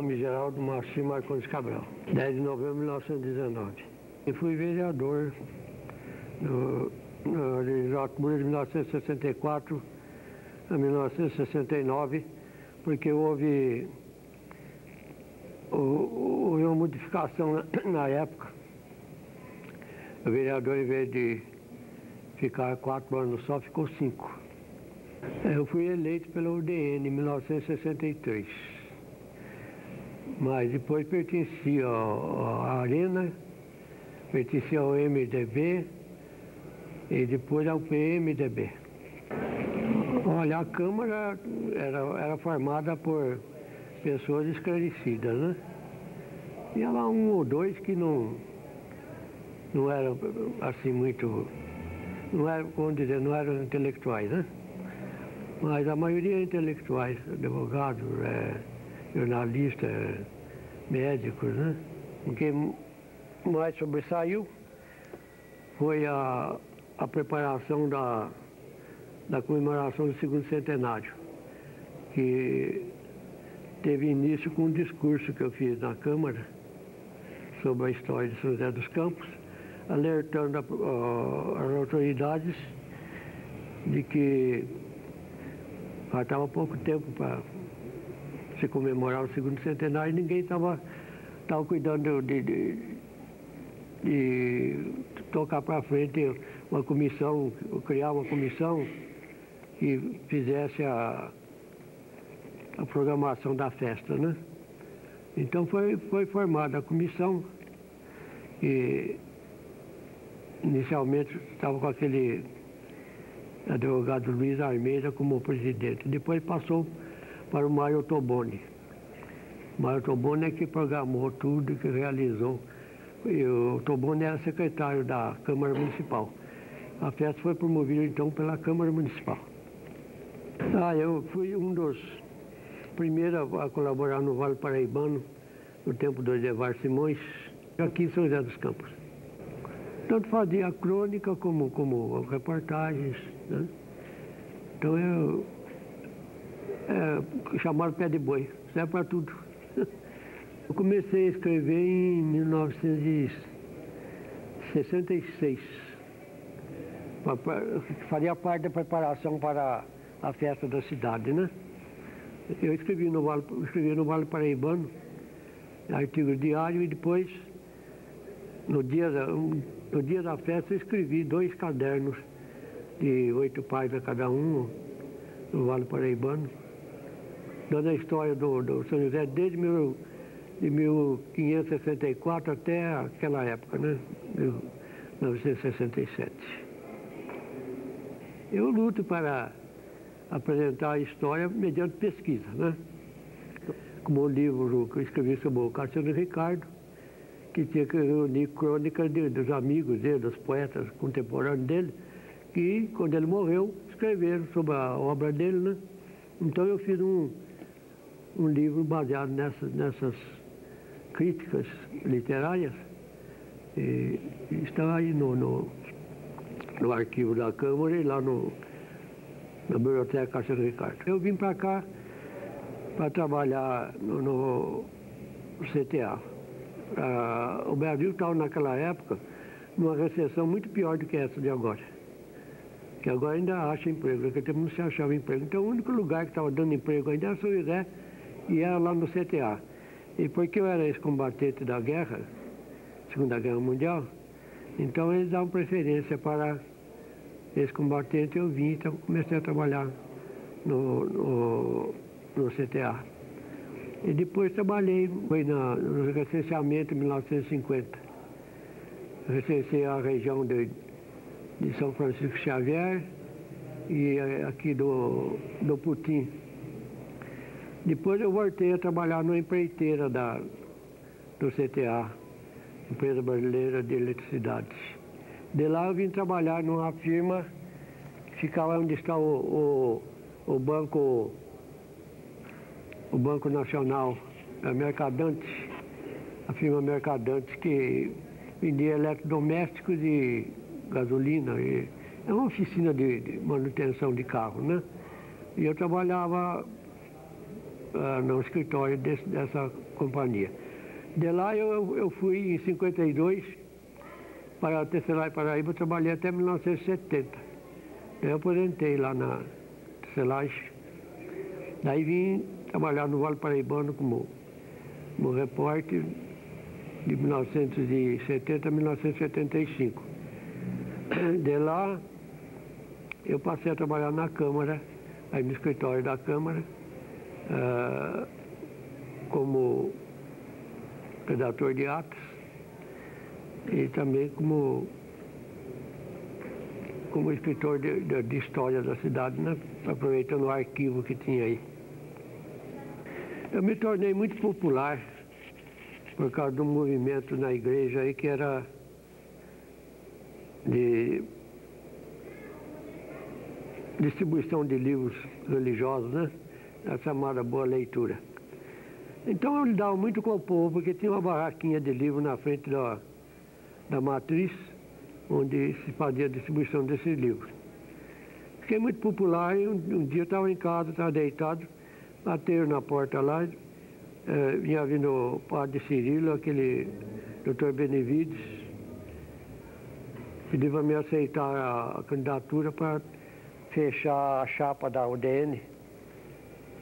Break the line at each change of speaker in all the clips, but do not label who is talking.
nome Geraldo Machim Marcondes Cabral, 10 de novembro de 1919. Eu fui vereador no legislatura de 1964 a 1969, porque houve uma modificação na época. O vereador, em vez de ficar 4 anos só, ficou 5. Eu fui eleito pela UDN em 1963, mas depois pertencia à Arena, pertencia ao MDB e depois ao PMDB. Olha, a Câmara era formada por pessoas esclarecidas, né? E lá um ou dois que não eram assim muito, não eram, vamos dizer, não eram intelectuais, né? Mas a maioria é intelectuais, advogados, jornalistas, médicos, né? O que mais sobressaiu foi a preparação da comemoração do segundo centenário, que teve início com um discurso que eu fiz na Câmara sobre a história de São José dos Campos, alertando as autoridades de que faltava pouco tempo para se comemorar o segundo centenário e ninguém estava cuidando de tocar para frente uma comissão, criar uma comissão que fizesse a programação da festa, né? Então foi formada a comissão e inicialmente estava com aquele advogado Luiz Almeida como presidente. Depois passou para o Mário Toboni. O Mário Toboni é que programou tudo, que realizou. E o Toboni era secretário da Câmara Municipal. A festa foi promovida então pela Câmara Municipal. Eu fui um dos primeiros a colaborar no Vale Paraibano, no tempo do Edevar Simões, aqui em São José dos Campos. Tanto fazia crônica como reportagens, né? Então chamaram pé de boi, serve para tudo. Eu comecei a escrever em 1966. Faria parte da preparação para a festa da cidade, né? Eu escrevi no Vale Paraibano, artigo diário, e depois, no dia da festa, eu escrevi 2 cadernos de 8 páginas cada um, no Vale Paraibano, dando a história do São José desde de 1564 até aquela época, né? 1967. Eu luto para apresentar a história mediante pesquisa, né? Como o livro que eu escrevi sobre o Cassiano Ricardo, que tinha que reunir crônicas dos amigos dele, dos poetas contemporâneos dele, que, quando ele morreu, escreveram sobre a obra dele, né? Então eu fiz um livro baseado nessas críticas literárias, e está aí no arquivo da Câmara e lá na Biblioteca Cassiano Ricardo. Eu vim para cá para trabalhar no CTA. O Brasil estava naquela época numa recessão muito pior do que essa de agora. Que agora ainda acha emprego, naquele tempo não se achava emprego. Então o único lugar que estava dando emprego ainda era São José e era lá no CTA. E porque eu era ex-combatente da guerra, Segunda Guerra Mundial, então eles davam preferência para ex-combatente. Eu vim, então comecei a trabalhar no CTA. E depois trabalhei, foi no recenseamento em 1950. Recensei a região de São Francisco Xavier e aqui do Putim. Depois eu voltei a trabalhar numa empreiteira do CTA, Empresa Brasileira de Eletricidade. De lá eu vim trabalhar numa firma que ficava onde está o Banco Nacional, a Mercadantes, a firma Mercadantes, que vendia eletrodomésticos e gasolina. É uma oficina de manutenção de carro, né? E eu trabalhava no escritório dessa companhia. De lá eu fui em 52 para a Tecelagem Paraíba, trabalhei até 1970. Eu aposentei lá na Tecelagem. Daí vim trabalhar no Vale Paraibano como repórter de 1970 a 1975. De lá eu passei a trabalhar na Câmara, aí no escritório da Câmara, como redator de atos e também como escritor de história da cidade, né? Aproveitando o arquivo que tinha aí. Eu me tornei muito popular por causa de um movimento na igreja aí que era de distribuição de livros religiosos, né? A chamada Boa Leitura. Então eu lidava muito com o povo, porque tinha uma barraquinha de livro na frente da matriz, onde se fazia a distribuição desses livros. Fiquei muito popular e um dia eu estava em casa, estava deitado, bateram na porta lá, vinha vindo o padre Cirilo, aquele doutor Benevides, pediu para me aceitar a candidatura para fechar a chapa da UDN.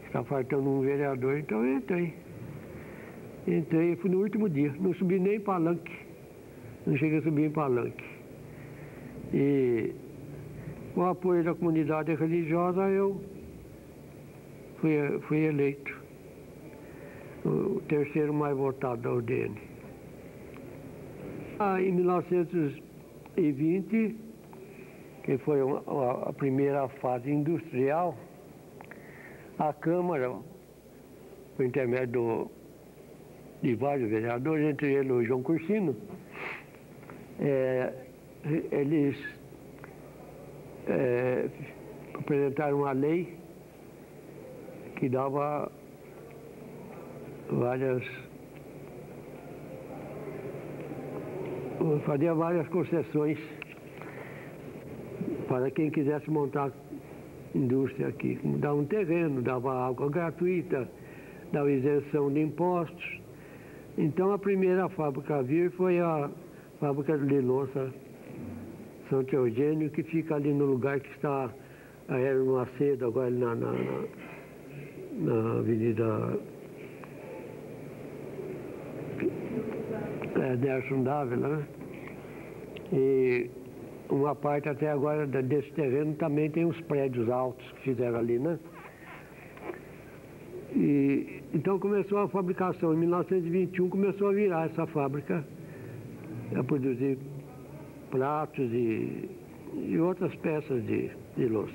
Está faltando um vereador, então eu entrei. Entrei, fui no último dia, não subi nem em palanque, não cheguei a subir em palanque. E com o apoio da comunidade religiosa eu fui eleito o terceiro mais votado da UDN. Em 1920, que foi a primeira fase industrial, a Câmara, por intermédio de vários vereadores, entre eles o João Cursino, eles apresentaram uma lei que dava fazia várias concessões para quem quisesse montar indústria aqui. Dava um terreno, dava água gratuita, dava isenção de impostos. Então a primeira fábrica a vir foi a fábrica de louça Santo Eugênio, que fica ali no lugar que está a Hermes Macedo, agora na Avenida Nelson Dávila, né? E uma parte até agora desse terreno também tem uns prédios altos que fizeram ali, né? E então começou a fabricação. Em 1921 começou a virar essa fábrica a produzir pratos e outras peças de louça.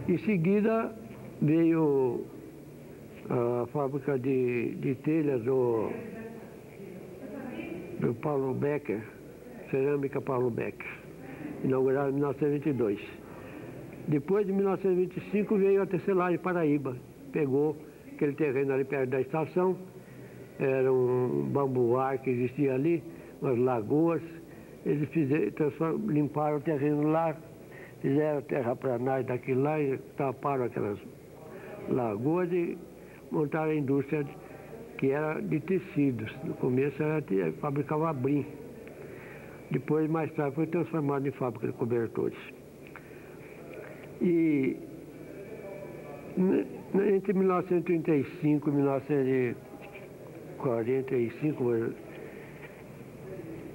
Em seguida veio a fábrica de telhas do Paulo Becker, Cerâmica Paulo Becker, inaugurada em 1922. Depois de 1925 veio a Tecelagem Paraíba, pegou aquele terreno ali perto da estação, era um bambuar que existia ali, umas lagoas, eles limparam o terreno lá, fizeram terraplanagem daquilo lá e taparam aquelas lagoas e montaram a indústria que era de tecidos. No começo fabricava brim. Depois, mais tarde, foi transformado em fábrica de cobertores. E entre 1935 e 1945,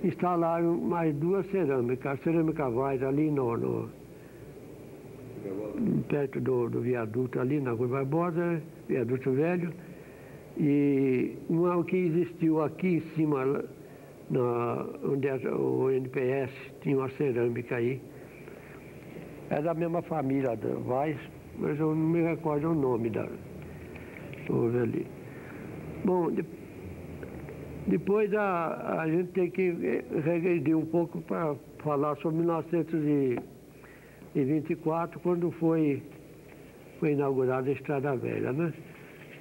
instalaram mais duas cerâmicas. A cerâmica Vaz ali perto do viaduto ali na Rua Barbosa, viaduto velho, e uma que existiu aqui em cima, onde o NPS tinha uma cerâmica aí. É da mesma família da Vaz, mas eu não me recordo o nome da ali. Bom, depois a gente tem que regredir um pouco para falar sobre 1924, quando foi inaugurada a Estrada Velha, né?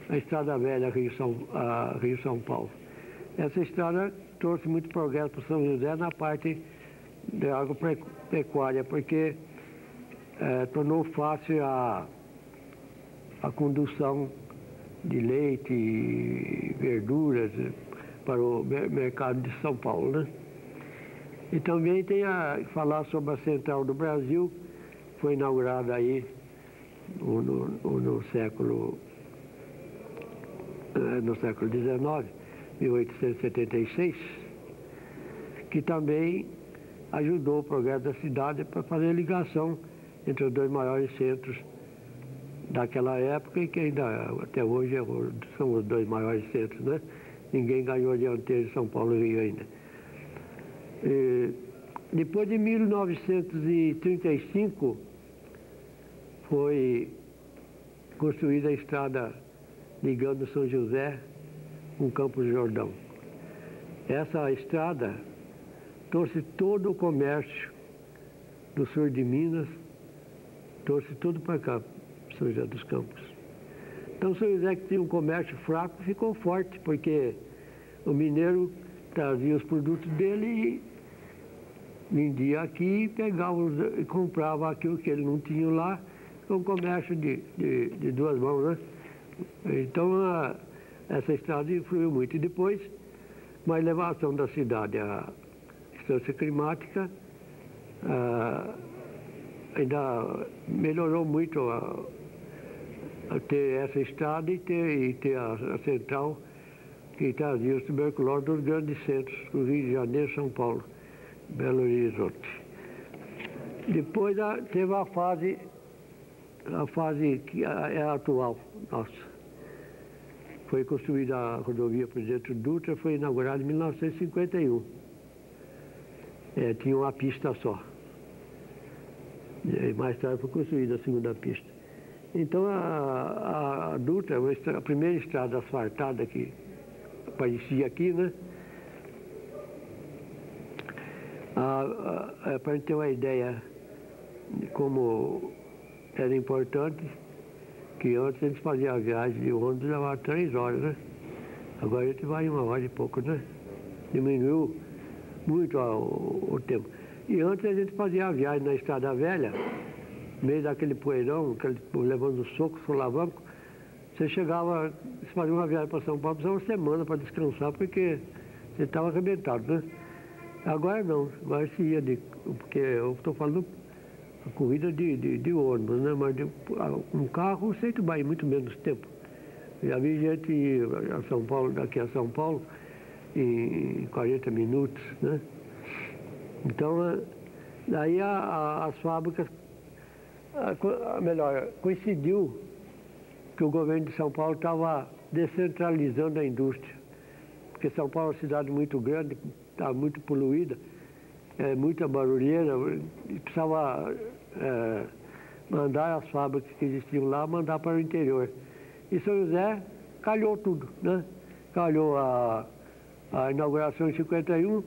A Estrada Velha Rio-São Paulo. Essa estrada trouxe muito progresso para São José na parte da agropecuária, porque tornou fácil a condução de leite e verduras para o mercado de São Paulo, né? E também tem a falar sobre a Central do Brasil, foi inaugurada aí no século XIX, 1876, que também ajudou o progresso da cidade para fazer ligação entre os dois maiores centros daquela época e que ainda até hoje são os dois maiores centros, né? Ninguém ganhou a dianteira de São Paulo e Rio ainda. Depois de 1935 foi construída a estrada ligando São José com Campos do Jordão. Essa estrada trouxe todo o comércio do sul de Minas, trouxe tudo para cá, São José dos Campos. Então São José, que tinha um comércio fraco, ficou forte, porque o mineiro trazia os produtos dele e vendia aqui e pegava e comprava aquilo que ele não tinha lá, um comércio de duas mãos, né? Então essa estrada influiu muito. E depois, uma elevação da cidade, a distância climática, ainda melhorou muito a ter essa estrada e ter a central que trazia os tuberculosos dos grandes centros, do Rio de Janeiro, São Paulo, Belo Horizonte. Depois teve a fase que é a atual nossa. Foi construída a rodovia Presidente Dutra, foi inaugurada em 1951. Tinha uma pista só. E mais tarde foi construída a segunda pista. Então a Dutra, a primeira estrada asfaltada que aparecia aqui, né? Para a gente ter uma ideia de como era importante, que antes a gente fazia a viagem de ônibus, levava 3 horas, né? Agora a gente vai em 1 hora e pouco, né? Diminuiu muito o tempo. E antes a gente fazia a viagem na Estrada Velha, no meio daquele poeirão, levando soco, solavanco. Você chegava, você fazia uma viagem para São Paulo, precisava uma semana para descansar, porque você estava arrebentado, né? Agora não, agora se ia porque eu estou falando a corrida de ônibus, né? Mas um carro você vai em muito menos tempo. Já vi gente ir a São Paulo, daqui a São Paulo em 40 minutos, né? Então, daí as fábricas, melhor, coincidiu que o governo de São Paulo estava descentralizando a indústria, porque São Paulo é uma cidade muito grande, está muito poluída, muita barulheira, e precisava mandar as fábricas que existiam lá, mandar para o interior. E São José calhou tudo, né? Calhou a inauguração em 51,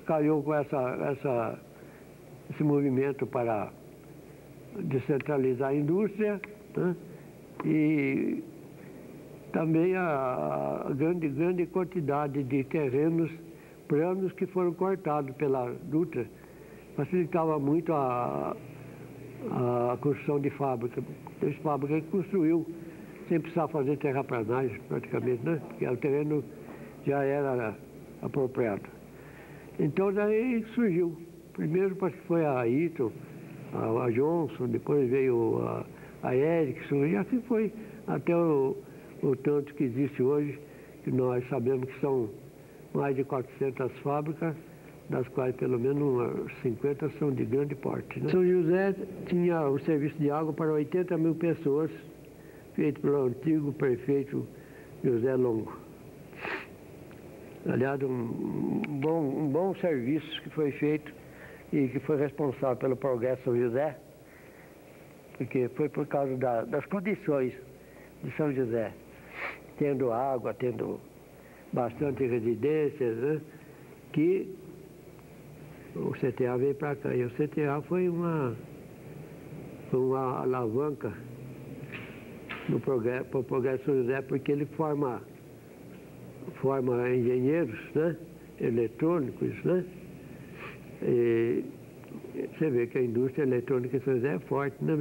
calhou com esse movimento para descentralizar a indústria, né? E também a grande quantidade de terrenos planos que foram cortados pela Dutra, facilitava muito a construção de fábrica. Tem fábrica que construiu sem precisar fazer terraplanagem, praticamente, né? Porque o terreno já era apropriado. Então daí surgiu. Primeiro parece que foi a Eaton, a Johnson, depois veio a Ericsson, e assim foi até o tanto que existe hoje, que nós sabemos que são mais de 400 fábricas, das quais pelo menos umas 50 são de grande porte, né? São José tinha o serviço de água para 80 mil pessoas, feito pelo antigo prefeito José Longo. Aliás, um bom serviço que foi feito e que foi responsável pelo progresso de São José, porque foi por causa das condições de São José, tendo água, tendo bastante residências, né? Que o CTA veio para cá. E o CTA foi uma alavanca para o progresso de São José, porque ele forma engenheiros, né? Eletrônicos, né? E você vê que a indústria eletrônica em São José é forte, né?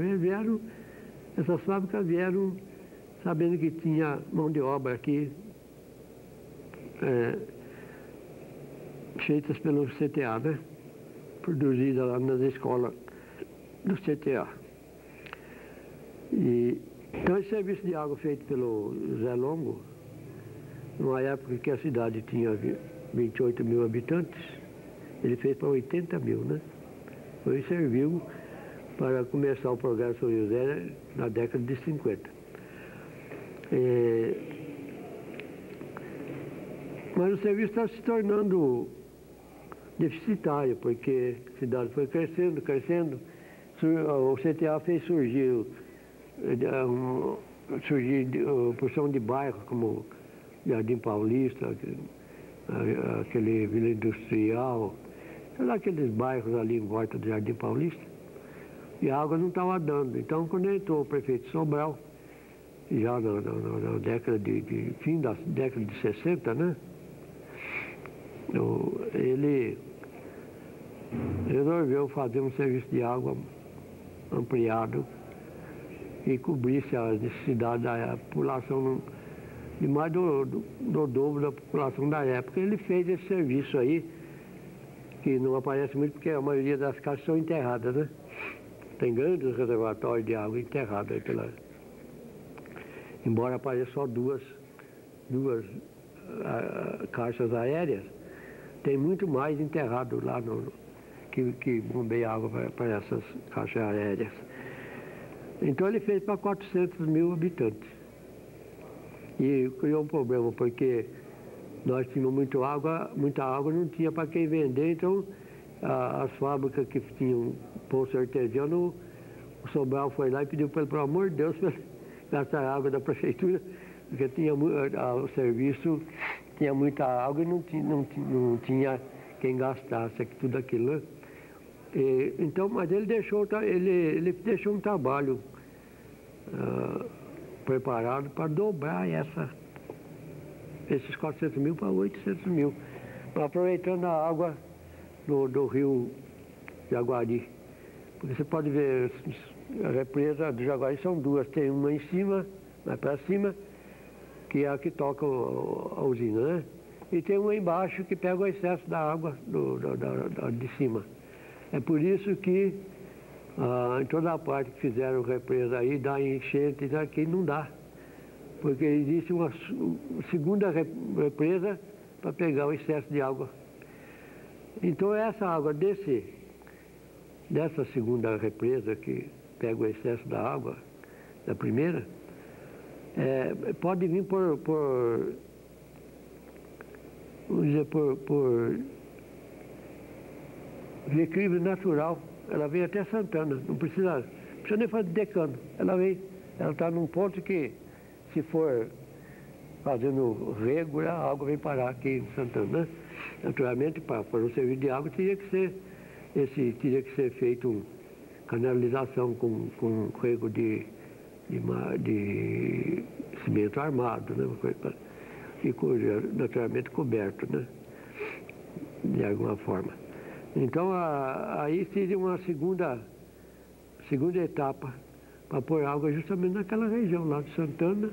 Essas fábricas vieram sabendo que tinha mão de obra aqui, feitas pelo CTA, né? Produzida lá nas escolas do CTA. Então, esse serviço de água feito pelo Zé Longo, numa época que a cidade tinha 28 mil habitantes, ele fez para 80 mil, né? Então, serviu para começar o programa São José na década de 50. Mas o serviço está se tornando deficitário, porque a cidade foi crescendo. O CTA fez surgir porção de bairros como Jardim Paulista, aquele Vila Industrial, aqueles bairros ali em volta do Jardim Paulista, e a água não estava dando. Então, quando entrou o prefeito Sobral, já na década fim da década de 60, né? Ele resolveu fazer um serviço de água ampliado e cobrisse as necessidades da população de mais do dobro da população da época. Ele fez esse serviço aí, que não aparece muito porque a maioria das casas são enterradas, né? Tem grandes reservatórios de água enterrados aí embora apareça só duas caixas aéreas, tem muito mais enterrado lá que bombeia água para essas caixas aéreas. Então ele fez para 400 mil habitantes. E criou um problema, porque nós tínhamos muita água, não tinha para quem vender, então as fábricas que tinham poço artesiano, o Sobral foi lá e pediu para ele, pelo amor de Deus, gastar água da prefeitura, porque o serviço tinha muita água e não tinha quem gastasse tudo aquilo, né? Então, mas ele deixou um trabalho preparado para dobrar esses 400 mil para 800 mil, aproveitando a água do rio Jaguari. Porque você pode ver, a represa do Jaguari são duas, tem uma em cima, mais para cima, que é a que toca a usina, né? E tem uma embaixo que pega o excesso da água de cima. É por isso que em toda a parte que fizeram represa aí, dá enchente, aqui não dá. Porque existe uma segunda represa para pegar o excesso de água. Então essa água dessa segunda represa que pega o excesso da água, da primeira, pode vir vamos dizer, por declive natural. Ela vem até Santana, não precisa nem fazer decano. Ela está num ponto que, se for fazendo rego, a água vem parar aqui em Santana, né? Naturalmente, para o serviço de água, teria que ser feito canalização com rego de cimento armado, né? E naturalmente coberto, né? De alguma forma. Então, aí seria uma segunda etapa para pôr água justamente naquela região lá de Santana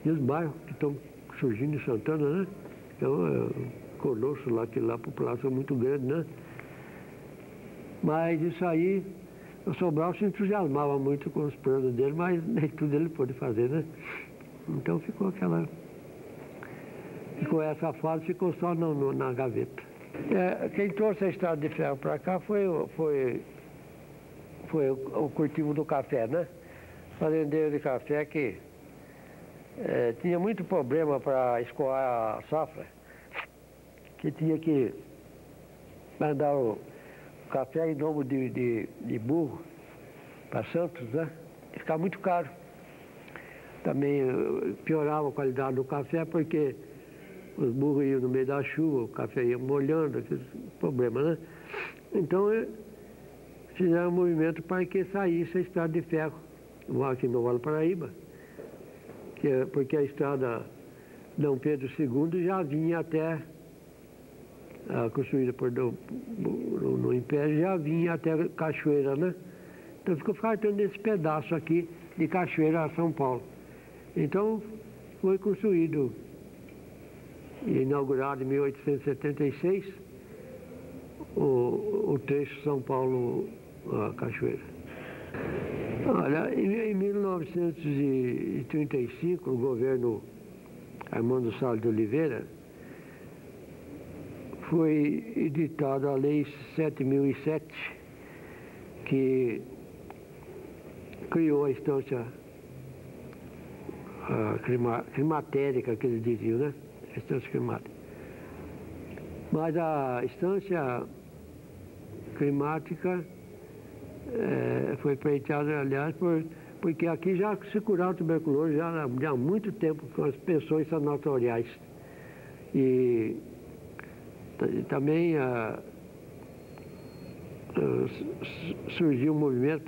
e os bairros que estão surgindo em Santana, né? Então, Colosso lá, que lá a população é muito grande, né? Mas isso aí, o Sobral se entusiasmava muito com os planos dele, mas nem tudo ele pôde fazer, né? Então ficou essa fase, ficou só na gaveta. Quem trouxe a estrada de ferro para cá foi o cultivo do café, né? Fazendeiro de café que tinha muito problema para escoar a safra, que tinha que mandar o café em lombo de burro para Santos, né? E ficava muito caro. Também piorava a qualidade do café porque os burros iam no meio da chuva, o café ia molhando, aqueles problemas, né? Então, fizeram um movimento para que saísse a estrada de ferro, aqui no Vale Paraíba, porque a estrada Dom Pedro II já vinha até, construída no Império, já vinha até Cachoeira, né? Então ficou faltando esse pedaço aqui de Cachoeira a São Paulo. Então, foi construído e inaugurado em 1876 o trecho São Paulo-Cachoeira. Olha, em 1935, o governo Armando Salles de Oliveira foi editada a Lei 7.007, que criou a instância climatérica, que eles diziam, né? A instância climática. Mas a instância climática foi pleiteada, aliás, porque aqui já se curava tuberculose já há muito tempo com as pensões sanatoriais. E também surgiu um movimento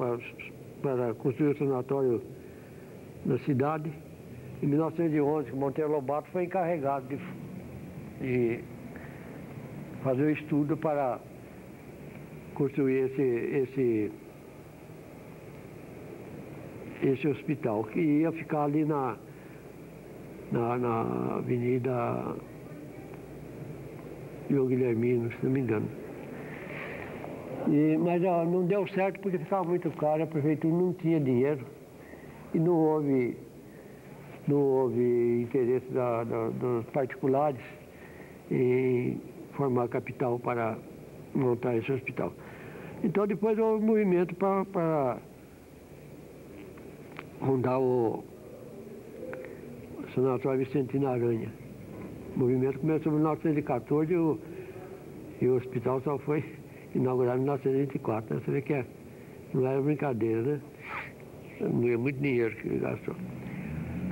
para construir o sanatório na cidade. Em 1911, Monteiro Lobato foi encarregado de fazer o estudo para construir esse hospital, que ia ficar ali na Avenida João Guilhermino, se não me engano. Mas não deu certo porque ficava muito caro, a prefeitura não tinha dinheiro e não houve interesse dos particulares em formar capital para montar esse hospital. Então depois houve um movimento para fundar o Sanatório Vicentino Aranha. O movimento começou em 1914 e o hospital só foi inaugurado em 1924. Né? Você vê que não era brincadeira, né? Não é muito dinheiro que gastou.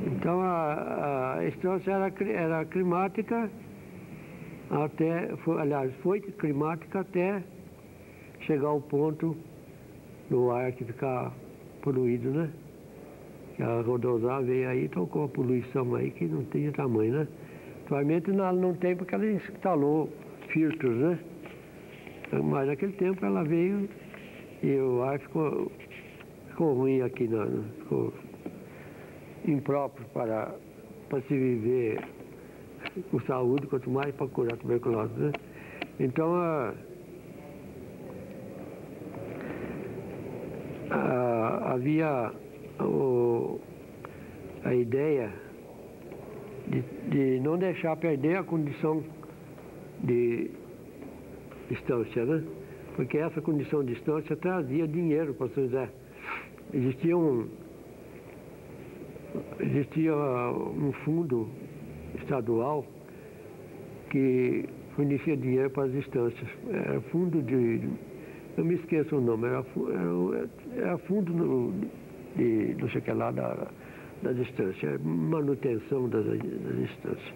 Então a instância era climática foi climática até chegar ao ponto do ar que ficar poluído, né? A Rodosá veio aí e tocou a poluição aí que não tinha tamanho, né? Atualmente não tem porque ela instalou filtros, né? Mas naquele tempo ela veio e o ar ficou ruim aqui, ficou impróprio para se viver com saúde, quanto mais para curar a tuberculose, né? Então havia a ideia de não deixar perder a condição de distância, né? Porque essa condição de distância trazia dinheiro para São José. Existia um fundo estadual que fornecia dinheiro para as distâncias. Era fundo eu me esqueço o nome, era fundo não sei o que lá da distância, manutenção das distâncias.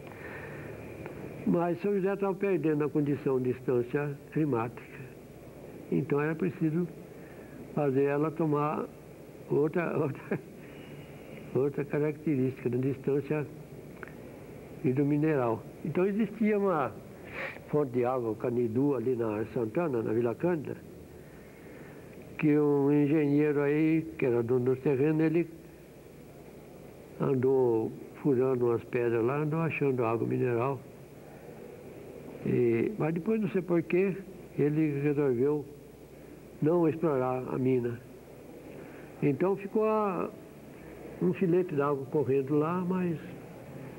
Mas São José estava perdendo a condição de distância climática. Então era preciso fazer ela tomar outra característica da distância hidromineral. Então existia uma fonte de água, o Canidu, ali na Santana, na Vila Cândida, que um engenheiro aí, que era dono do terreno, ele andou furando umas pedras lá, andou achando água mineral. Mas depois, não sei porquê, ele resolveu não explorar a mina. Então ficou um filete d'água correndo lá, mas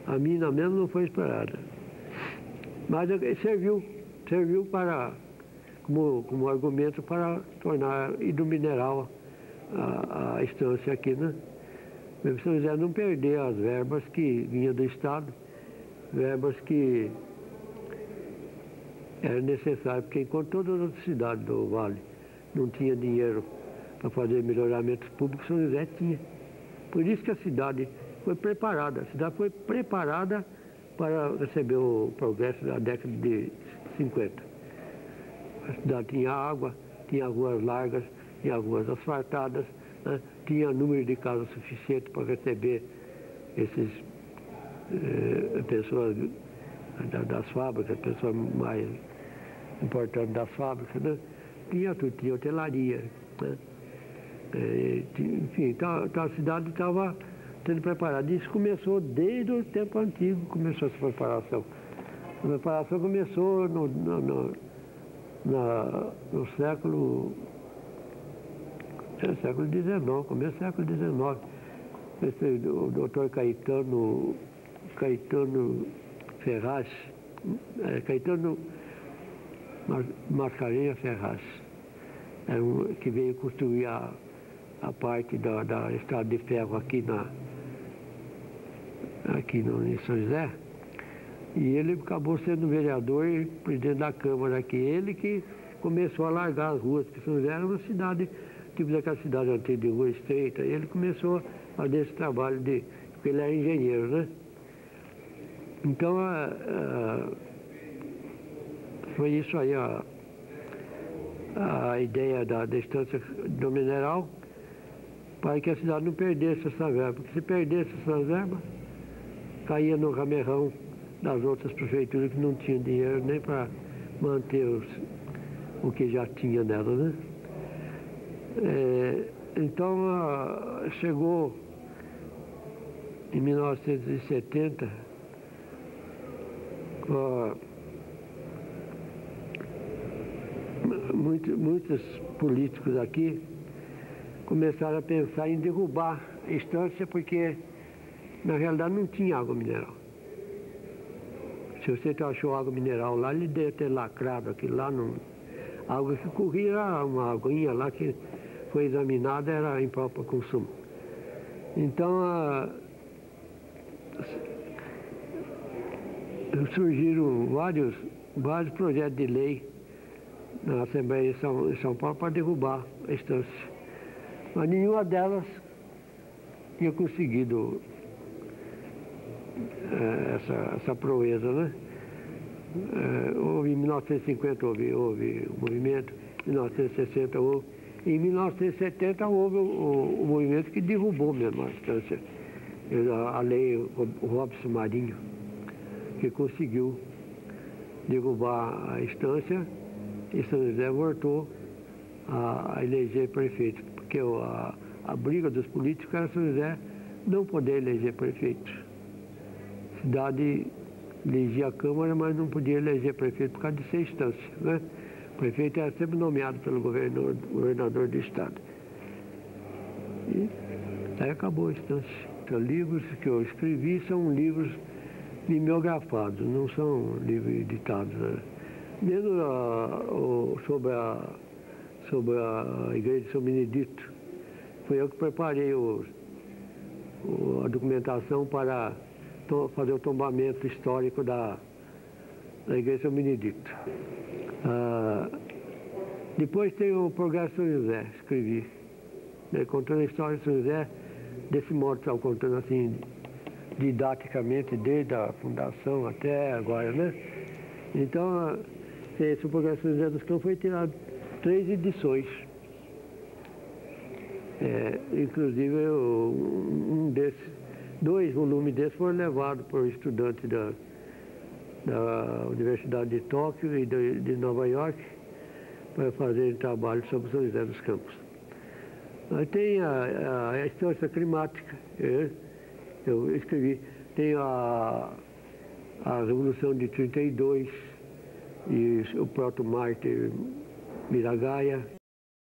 a mina mesmo não foi explorada. Mas serviu como argumento para tornar hidromineral a estância aqui, né? São José não perder as verbas que vinham do Estado, verbas que eram necessárias, porque enquanto todas as outras cidades do Vale não tinham dinheiro para fazer melhoramentos públicos, São José tinha. Por isso que a cidade foi preparada. A cidade foi preparada para receber o progresso da década de 50. A cidade tinha água, tinha ruas largas, tinha ruas asfaltadas, né? Tinha número de casas suficiente para receber esses pessoas das fábricas, pessoas mais importantes das fábricas, né? Tinha tudo, tinha hotelaria, né? Enfim, então a cidade sendo preparado. Isso começou desde o tempo antigo, começou essa preparação. A preparação começou no século XIX, começo do século XIX. O doutor Caetano Ferraz, Caetano Mascarenhas Ferraz, que veio construir a parte da estrada de ferro aqui em São José. E ele acabou sendo vereador e presidente da Câmara aqui. Ele que começou a largar as ruas, porque São José era uma cidade, tipo daquela cidade antiga de rua estreita. E ele começou a fazer esse trabalho porque ele era engenheiro, né? Então, foi isso aí a ideia da estância do mineral, para que a cidade não perdesse essa verba. Porque se perdesse essa verba, caía no ramerrão das outras prefeituras que não tinham dinheiro nem para manter o que já tinha nela, né? Então, chegou em 1970, muitos políticos aqui começaram a pensar em derrubar a estância, porque na realidade não tinha água mineral. Se você achou água mineral lá, ele deve ter lacrado aquilo lá. A água que corria era uma aguinha lá que foi examinada, era imprópria para consumo. Então, surgiram vários projetos de lei na Assembleia de São Paulo para derrubar a estância. Mas nenhuma delas tinha conseguido essa proeza, né? Houve em 1950 houve o movimento, em 1960 houve, e em 1970 houve o movimento que derrubou mesmo a estância, a lei Robson Marinho, que conseguiu derrubar a estância, e São José voltou a eleger prefeito, porque a briga dos políticos era São José não poder eleger prefeito. A cidade elegia a Câmara, mas não podia eleger prefeito por causa de ser instância, né? O prefeito era sempre nomeado pelo governador do estado. E aí acabou a instância. Então, livros que eu escrevi são livros mimeografados, não são livros editados, né? Mesmo sobre a igreja de São Benedito, foi eu que preparei a documentação para fazer o tombamento histórico da igreja de São Benedito. Depois tem o Progresso de São José, escrevi, né, contando a história de São José, desse modo, estava contando assim, didaticamente, desde a fundação até agora, né? Então, esse Progresso de São José dos Campos foi tirado 3 edições. Inclusive, 2 volumes desses foram levados por estudantes da Universidade de Tóquio e de Nova York para fazerem trabalho sobre São José dos Campos. Aí tem a estância climática, eu escrevi, tem a Revolução de 32 e o proto-mártir Miragaia.